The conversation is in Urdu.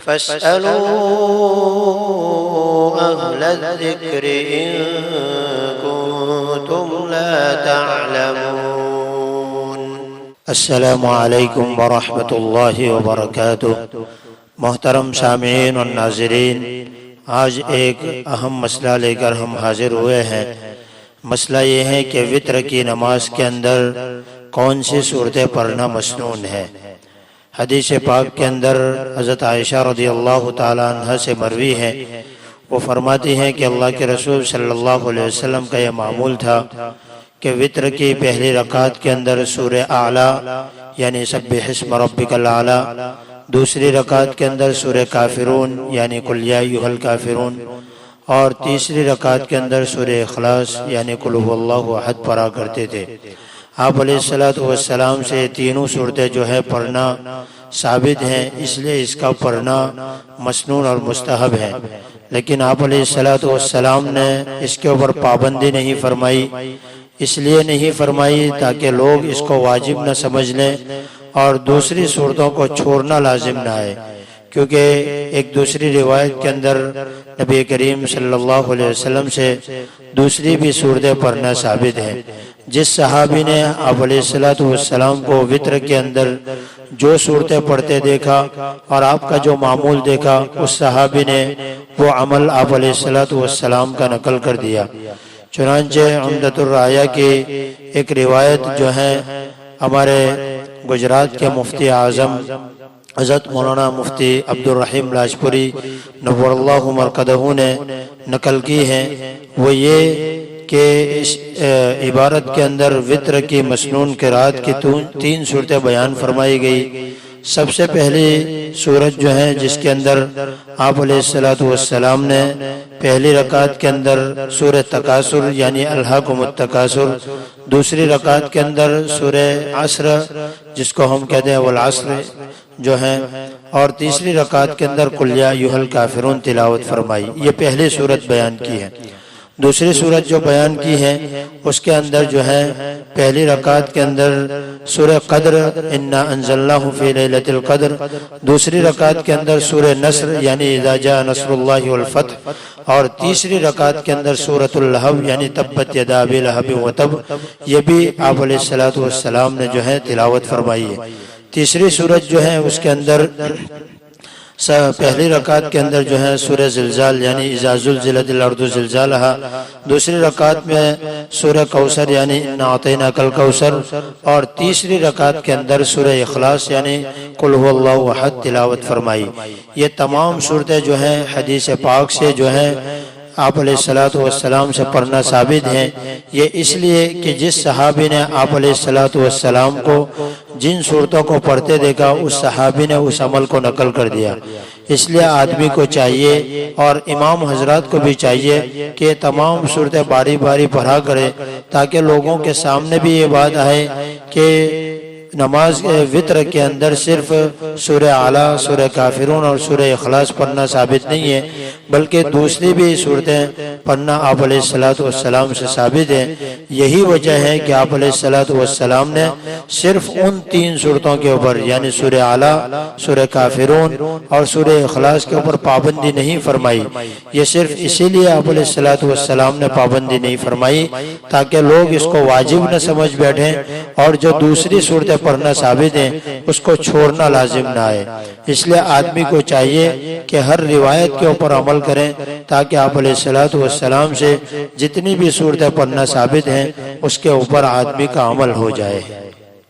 فاسألوا أهل الذكر إن كنتم لا تعلمون۔ السلام علیکم ورحمۃ اللہ وبرکاتہ۔ محترم سامعین اور ناظرین، آج ایک اہم مسئلہ لے کر ہم حاضر ہوئے ہیں۔ مسئلہ یہ ہے کہ وتر کی نماز کے اندر کون سی صورتیں پڑھنا مسنون ہے۔ حدیث پاک کے اندر حضرت عائشہ رضی اللہ تعالی عنہ سے مروی ہے، وہ فرماتی ہیں کہ اللہ کے رسول صلی اللہ علیہ وسلم کا یہ معمول تھا کہ وتر کی پہلی رکعت کے اندر سورہ اعلیٰ یعنی سبح اسم ربک الاعلیٰ، دوسری رکعت کے اندر سورہ کافرون یعنی قل یا ایھا الکافرون، اور تیسری رکعت کے اندر سورہ اخلاص یعنی قل ھو اللہ احد پڑھا کرتے تھے۔ آپ علیہ السلام سے تینوں صورتیں جو ہے پڑھنا ثابت ہیں، اس لیے اس کا پڑھنا مسنون اور مستحب ہے، لیکن آپ علیہ السلام نے اس کے اوپر پابندی نہیں فرمائی۔ اس لیے نہیں فرمائی تاکہ لوگ اس کو واجب نہ سمجھ لیں اور دوسری صورتوں کو چھوڑنا لازم نہ آئے، کیونکہ ایک دوسری روایت کے اندر نبی کریم صلی اللہ علیہ وسلم سے دوسری بھی صورتیں پڑھنا ثابت ہے۔ جس صحابی نے آپ علیہ السلام کو وتر کے اندر جو صورتیں پڑھتے دیکھا اور آپ کا جو معمول دیکھا، اس صحابی نے وہ عمل آپ علیہ السلام کا نقل کر دیا۔ چنانچہ عمدۃ الرعیہ کی ایک روایت جو ہے ہمارے گجرات کے مفتی اعظم حضرت مولانا مفتی عبدالرحیم لاجپوری نور اللہ مرقدہ نے نقل کی ہے، وہ یہ کہ اس عبارت کے اندر وتر کی مسنون قرات کی تین صورتیں بیان فرمائی گئی۔ سب سے پہلی صورت جو ہے جس کے اندر آپ علیہ السلام نے پہلی رکعت کے اندر سورہ تکاثر یعنی الہاکم التکاثر، دوسری رکعت کے اندر سورہ عصر جس کو ہم کہتے ہیں والعصر جو ہے، اور تیسری رکعت کے اندر قل یا ایھا الکافرون تلاوت فرمائی۔ یہ پہلی صورت بیان کی ہے۔ دوسری صورت جو بیان کی ہے اس کے اندر جو ہے پہلی رکعت کے اندر سورہ قدر انا انزلناہ فی لیلۃ القدر، دوسری رکعت کے اندر سورہ نصر یعنی اذا جاء نصر اللہ والفتح، اور تیسری رکعت کے اندر سورۃ اللہو یعنی تبت یدا ابی لہب وتب، یہ بھی آپ علیہ السلام نے جو ہے تلاوت فرمائی ہے۔ تیسری صورت جو ہے اس کے اندر پہلی رکعت کے اندر جو ہے سورہ زلزال یعنی اذا زلزلت الارض زلزالہا، دوسری رکعت میں سورہ کوثر یعنی انا اعطیناک الکوثر، اور تیسری رکعت کے اندر سورہ اخلاص یعنی قل ھو اللہ احد تلاوت فرمائی۔ یہ تمام صورتیں جو ہیں حدیث پاک سے جو ہیں آپ علیہ السلام سے پڑھنا ثابت ہیں۔ یہ اس لیے کہ جس صحابی نے آپ علیہ السلام کو جن صورتوں کو پڑھتے دیکھا، اس صحابی نے اس عمل کو نقل کر دیا۔ اس لیے آدمی کو چاہیے اور امام حضرات کو بھی چاہیے کہ تمام صورتیں باری باری پڑھا کرے، تاکہ لوگوں کے سامنے بھی یہ بات آئے کہ نماز وتر کے اندر صرف سورہ اعلیٰ، سورہ کافرون اور سورہ اخلاص پڑھنا ثابت نہیں ہے، بلکہ دوسری بھی صورتیں پڑھنا آپ علیہ السلام سے ثابت ہے۔ یہی وجہ ہے کہ آپ علیہ السلام نے صرف ان تین صورتوں کے اوپر یعنی سورہ اعلیٰ، سورہ کافرون اور سورہ اخلاص کے اوپر پابندی نہیں فرمائی۔ یہ صرف اسی لیے آپ علیہ السلام نے پابندی نہیں فرمائی تاکہ لوگ اس کو واجب نہ سمجھ بیٹھیں، اور جو دوسری صورتیں پڑھنا ثابت ہیں اس کو چھوڑنا لازم نہ آئے۔ اس لیے آدمی کو چاہیے کہ ہر روایت کے اوپر عمل کریں، تاکہ آپ علیہ السلام سے جتنی بھی صورتیں پڑھنا ثابت ہیں اس کے اوپر آدمی کا عمل ہو جائے۔